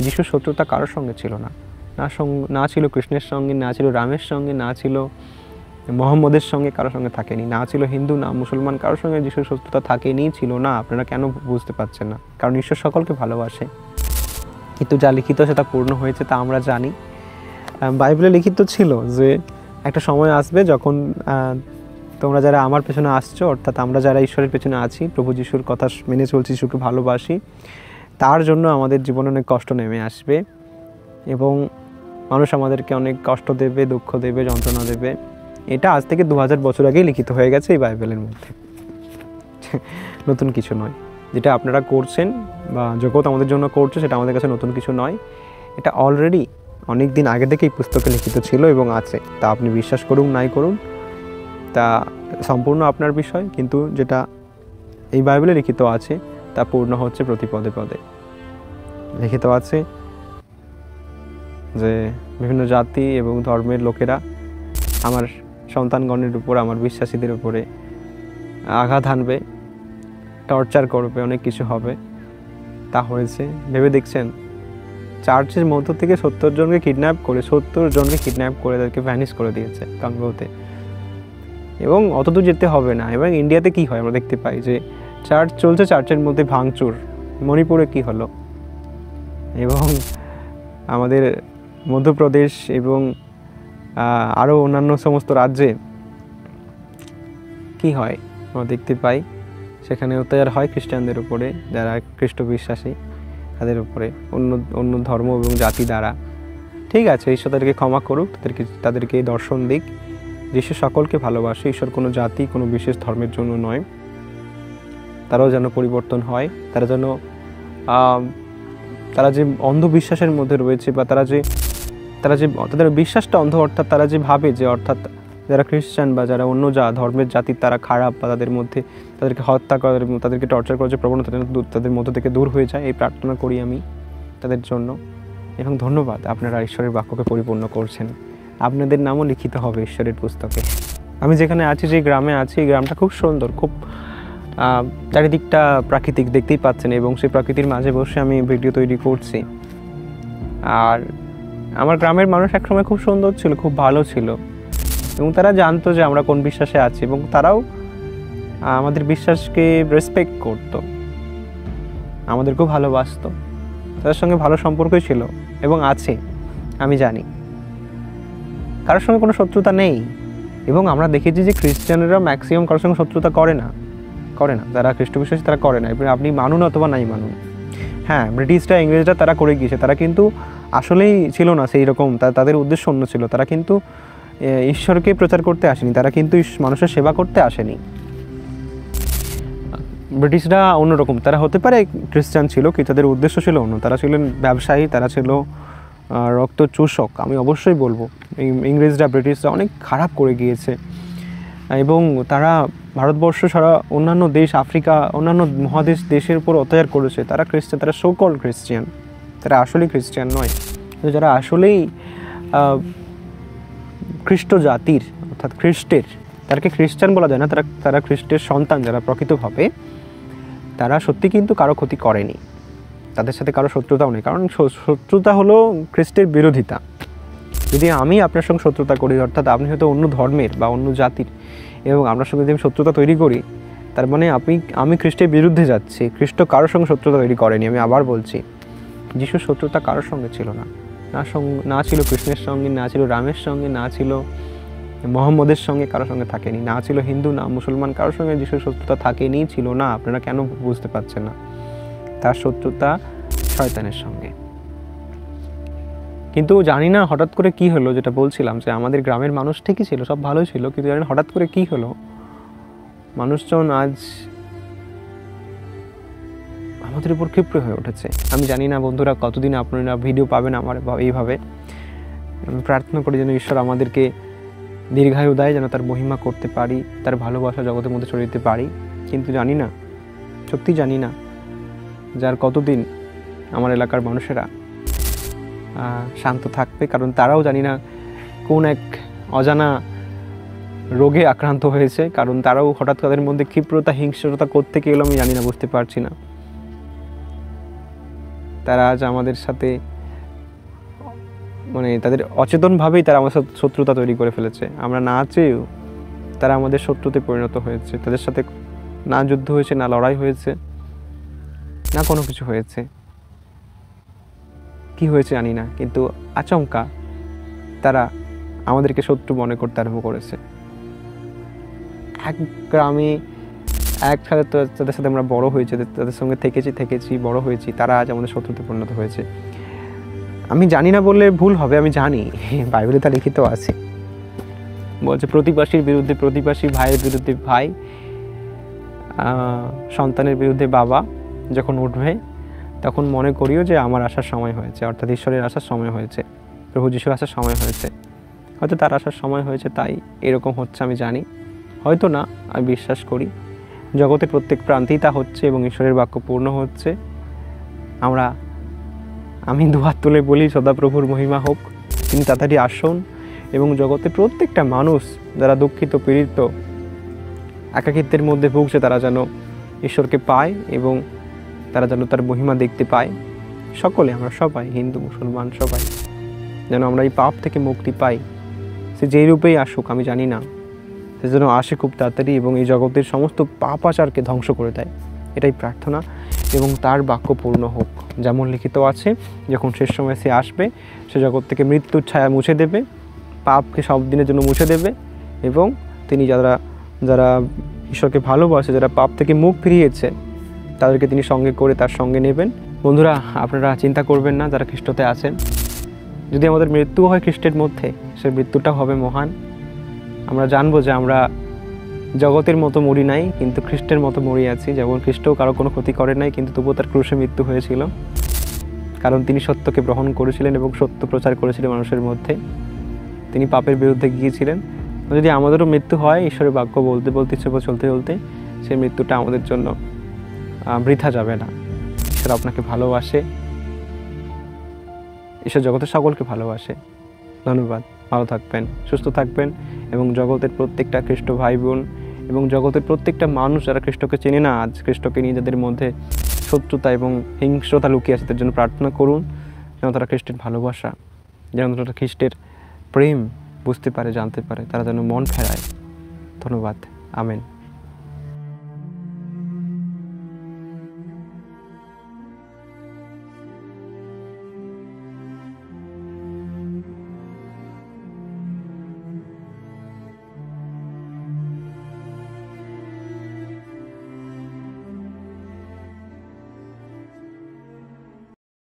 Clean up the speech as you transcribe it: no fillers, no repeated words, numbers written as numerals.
যিশুর শত্রুতা কারোর সঙ্গে ছিল না, না ছিল কৃষ্ণের সঙ্গে, না ছিল রামের সঙ্গে, না ছিল মোহাম্মদের সঙ্গে, কারোর সঙ্গে থাকেনি, না ছিল হিন্দু না মুসলমান, কারোর সঙ্গে যিশুর শত্রুতা থাকেনি, ছিল না। আপনারা কেন বুঝতে পারছেন না? কারণ ঈশ্বর সকলকে ভালোবাসে। কিন্তু যা লিখিত সেটা পূর্ণ হয়েছে তা আমরা জানি। বাইবেলে লিখিত ছিল যে একটা সময় আসবে যখন তোমরা যারা আমার পেছনে আসছো, অর্থাৎ আমরা যারা ঈশ্বরের পেছনে আছি, প্রভু যিশুর কথা মেনে চলছি, যিশুকে ভালোবাসি, তার জন্য আমাদের জীবনে অনেক কষ্ট নেমে আসবে এবং মানুষ আমাদেরকে অনেক কষ্ট দেবে, দুঃখ দেবে, যন্ত্রণা দেবে। এটা আজ থেকে 2000 বছর আগেই লিখিত হয়ে গেছে এই বাইবেলের মধ্যে, নতুন কিছু নয়। যেটা আপনারা করছেন বা জগৎ আমাদের জন্য করছে সেটা আমাদের কাছে নতুন কিছু নয়। এটা অলরেডি অনেক দিন আগে থেকে এই পুস্তকে লিখিত ছিল এবং আছে। তা আপনি বিশ্বাস করুন নাই করুন তা সম্পূর্ণ আপনার বিষয়, কিন্তু যেটা এই বাইবেলে লিখিত আছে তা পূর্ণ হচ্ছে প্রতি পদে পদে। লিখিত আছে যে বিভিন্ন জাতি এবং ধর্মের লোকেরা আমার সন্তানগণের উপর, আমার বিশ্বাসীদের উপরে আঘাত হানবে, টর্চার করবে, অনেক কিছু হবে। তা হয়েছে। ভেবে দেখছেন, চার্চের মধ্য থেকে 70 জনকে কিডন্যাপ করে, 70 জনকে কিডন্যাপ করে তাদেরকে ভ্যানিশ করে দিয়েছে কঙ্গোতে। এবং অতদূর যেতে হবে না। এবং ইন্ডিয়াতে কি হয় আমরা দেখতে পাই যে চার্চ চলছে, চার্চের মধ্যে ভাঙচুর। মণিপুরে কি হলো, এবং আমাদের মধ্যপ্রদেশ এবং আরও অন্যান্য সমস্ত রাজ্যে কি হয় আমরা দেখতে পাই। সেখানে অত্যাচার হয় খ্রিস্টানদের উপরে, যারা খ্রিস্ট বিশ্বাসী তাদের উপরে, অন্য ধর্ম এবং জাতি দ্বারা। ঠিক আছে, ঈশ্বর তাদেরকে ক্ষমা করুক, তাদেরকে দর্শন দিক। যিশু সকলকে ভালোবাসে। ঈশ্বর কোনো জাতি, কোনো বিশেষ ধর্মের জন্য নয়। তারাও যেন পরিবর্তন হয়, তারা যে অন্ধবিশ্বাসের মধ্যে রয়েছে, বা তাদের বিশ্বাসটা অন্ধ, অর্থাৎ তারা যে ভাবে যে, অর্থাৎ যারা খ্রিস্টান বা যারা অন্য ধর্মের জাতির তারা খারাপ, বা তাদের মধ্যে তাদেরকে হত্যা করার, তাদেরকে টর্চার করার যে প্রবণতা তাদের মধ্য থেকে দূর হয়ে যায়, এই প্রার্থনা করি আমি তাদের জন্য। এবং ধন্যবাদ, আপনারা ঈশ্বরের বাক্যকে পরিপূর্ণ করছেন। আপনাদের নামও লিখিত হবে ঈশ্বরের পুস্তকে। আমি যেখানে আছি, যে গ্রামে আছি, এই গ্রামটা খুব সুন্দর, খুব চারিদিকটা প্রাকৃতিক, দেখতেই পাচ্ছেন। এবং সেই প্রকৃতির মাঝে বসে আমি ভিডিও তৈরি করছি। আর আমার গ্রামের মানুষ একসময় খুব সুন্দর ছিল, খুব ভালো ছিল, এবং তারা জানতো যে আমরা কোন বিশ্বাসে আছি, এবং তারাও আমাদের বিশ্বাসকে রেসপেক্ট করত, আমাদেরকেও ভালোবাসত। তাদের সঙ্গে ভালো সম্পর্কই ছিল এবং আছে, আমি জানি। কারোর সঙ্গে কোনো শত্রুতা নেই। এবং আমরা দেখেছি যে খ্রিস্টানরা ম্যাক্সিমাম কারোর সঙ্গে শত্রুতা করে না। যারা খ্রিস্ট বিশ্বাসী তারা করে না। আপনি মানুন অথবা নাই মানুন। হ্যাঁ, ব্রিটিশরা, ইংরেজরা তারা করে গিয়েছে, তারা কিন্তু আসলেই ছিল না সেই রকম, তাদের উদ্দেশ্য অন্য ছিল। তারা কিন্তু ঈশ্বরকে প্রচার করতে আসেনি, তারা কিন্তু মানুষের সেবা করতে আসেনি। ব্রিটিশরা অন্যরকম, তারা হতে পারে খ্রিস্টান ছিল, কিন্তু তাদের উদ্দেশ্য ছিল অন্য। তারা ছিলেন ব্যবসায়ী, তারা ছিল রক্ত চূষক। আমি অবশ্যই বলবো ইংরেজরা, ব্রিটিশরা অনেক খারাপ করে গিয়েছে, এবং তারা ভারতবর্ষ ছাড়া অন্যান্য দেশ, আফ্রিকা, অন্যান্য মহাদেশ দেশের উপর অত্যাচার করেছে। তারা খ্রিস্টান, তারা সো কল্ড খ্রিস্টান, তারা আসলেই খ্রিস্টান নয়। যারা আসলেই খ্রিস্ট জাতির, অর্থাৎ খ্রিস্টের, তাদেরকে খ্রিস্টান বলা যায় না, তারা খ্রিস্টের সন্তান যারা প্রকৃতভাবে, তারা সত্যি কিন্তু কারো ক্ষতি করেনি, তাদের সাথে কারো শত্রুতাও নেই। কারণ শত্রুতা হলো খ্রিস্টের বিরোধিতা। যদি আমি আপনার সঙ্গে শত্রুতা করি, অর্থাৎ আপনি হয়তো অন্য ধর্মের বা অন্য জাতির, এবং আপনার সঙ্গে যদি আমি শত্রুতা তৈরি করি, তার মানে আমি খ্রিস্টের বিরুদ্ধে যাচ্ছি। খ্রিস্ট কারোর সঙ্গে শত্রুতা তৈরি করেনি। আমি আবার বলছি, যিশুর শত্রুতা কারোর সঙ্গে ছিল না, না ছিল কৃষ্ণের সঙ্গে, না ছিল রামের সঙ্গে, না ছিল মোহাম্মদের সঙ্গে, কারোর সঙ্গে থাকেনি, না ছিল হিন্দু না মুসলমান, কারোর সঙ্গে যিশুর শত্রুতা থাকেনি, ছিল না। আপনারা কেন বুঝতে পারছেন না? তার শত্রুতা শয়তানের সঙ্গে। কিন্তু জানি না হঠাৎ করে কি হলো, যেটা বলছিলাম যে আমাদের গ্রামের মানুষ ঠিকই ছিল, সব ভালোই ছিল, কিন্তু জানি না হঠাৎ করে কি হলো, মানুষজন আজ আমাদের উপর ক্ষিপ্র হয়ে উঠেছে। আমি জানি না বন্ধুরা কতদিন আপনারা ভিডিও পাবেন আমার এইভাবে। আমি প্রার্থনা করি যেন ঈশ্বর আমাদেরকে দীর্ঘায়ু দেয়, যেন তার মহিমা করতে পারি, তার ভালোবাসা জগতের মধ্যে ছড়িয়ে দিতে পারি। কিন্তু জানি না, সত্যি জানি না যার কতদিন আমার এলাকার মানুষেরা শান্ত থাকবে, কারণ তারাও জানি না কোন এক অজানা রোগে আক্রান্ত হয়েছে, কারণ তারাও হঠাৎ তাদের মধ্যে ক্ষিপ্রতা, হিংস্রতা কোত্থেকে এলো আমি জানি না, বুঝতে পারছি না। তারা আজ আমাদের সাথে মানে তাদের অচেতনভাবেই তারা আমার সাথে শত্রুতা তৈরি করে ফেলেছে। আমরা না চেয়েও তারা আমাদের শত্রুতে পরিণত হয়েছে। তাদের সাথে না যুদ্ধ হয়েছে, না লড়াই হয়েছে, না কোনো কিছু হয়েছে। কি হয়েছে জানি না, কিন্তু আচমকা তারা আমাদেরকে শত্রু মনে করতে আরম্ভ করেছে। এক গ্রামে একসাথে তাদের সাথে আমরা বড় হয়েছি, তাদের সঙ্গে থেকেছি বড় হয়েছি, তারা আজ আমাদের শত্রুতে পরিণত হয়েছে। আমি জানি না বললে ভুল হবে, আমি জানি, বাইবেলে তা লিখিত আছে। বলছে প্রতিবেশীর বিরুদ্ধে প্রতিবেশী, ভাইয়ের বিরুদ্ধে ভাই, সন্তানের বিরুদ্ধে বাবা যখন উঠবে, তখন মনে করিও যে আমার আসার সময় হয়েছে, অর্থাৎ ঈশ্বরের আসার সময় হয়েছে, প্রভু যিশুর আসার সময় হয়েছে। হয়তো তার আসার সময় হয়েছে, তাই এরকম হচ্ছে, আমি জানি। হয়তো না, আমি বিশ্বাস করি জগতের প্রত্যেক প্রান্তেই তা হচ্ছে এবং ঈশ্বরের বাক্য পূর্ণ হচ্ছে। আমি দুহাত তুলে বলি, সদাপ্রভুর মহিমা হোক, তিনি তাড়াতাড়ি আসুন এবং জগতের প্রত্যেকটা মানুষ যারা দুঃখিত, পীড়িত, একাকিত্বের মধ্যে ভুগছে, তারা যেন ঈশ্বরকে পায় এবং তারা যেন তার মহিমা দেখতে পায়। সকলে, আমরা সবাই, হিন্দু মুসলমান সবাই যেন আমরা এই পাপ থেকে মুক্তি পাই। সে যেই রূপেই আসুক আমি জানি না, সে যেন আসে খুব তাড়াতাড়ি এবং এই জগতের সমস্ত পাপাচারকে ধ্বংস করে দেয়, এটাই প্রার্থনা। এবং তার বাক্য পূর্ণ হোক, যেমন লিখিত আছে, যখন শেষ সময় সে আসবে, সে জগৎ থেকে মৃত্যুর ছায়া মুছে দেবে, পাপকে সব দিনের জন্য মুছে দেবে এবং তিনি যারা ঈশ্বরকে ভালোবাসে, যারা পাপ থেকে মুখ ফিরিয়েছে, তাদেরকে তিনি সঙ্গে করে তার সঙ্গে নেবেন। বন্ধুরা, আপনারা চিন্তা করবেন না যারা খ্রিস্টতে আছেন, যদি আমাদের মৃত্যু হয় খ্রিস্টের মধ্যে, সে মৃত্যুটাও হবে মহান। আমরা জানবো যে আমরা জগতের মতো মরি নাই, কিন্তু খ্রিস্টের মতো মরি আছি। যেমন খ্রিস্টও কারো কোনো ক্ষতি করেন নাই, কিন্তু তবুও তার ক্রুশে মৃত্যু হয়েছিল, কারণ তিনি সত্যকে গ্রহণ করেছিলেন এবং সত্য প্রচার করেছিলেন মানুষের মধ্যে। তিনি পাপের বিরুদ্ধে গিয়েছিলেন। যদি আমাদেরও মৃত্যু হয় ঈশ্বরের বাক্য বলতে বলতে, চলতে চলতে, সেই মৃত্যুটা আমাদের জন্য বৃথা যাবে না। ঈশ্বর আপনাকে ভালোবাসে, ঈশ্বর জগতের সকলকে ভালোবাসে। ধন্যবাদ। ভালো থাকবেন, সুস্থ থাকবেন এবং জগতের প্রত্যেকটা খ্রিস্ট ভাই বোন এবং জগতের প্রত্যেকটা মানুষ যারা খ্রিস্টকে চেনে না, আজ খ্রিস্টকে নিয়ে যাদের মধ্যে শত্রুতা এবং হিংস্রতা লুকিয়ে আছে, তাদের জন্য প্রার্থনা করুন যেন তারা খ্রিস্টের ভালোবাসা, যেন তারা খ্রিস্টের প্রেম বুঝতে পারে, জানতে পারে, তারা যেন মন ফেরায়। ধন্যবাদ। আমেন।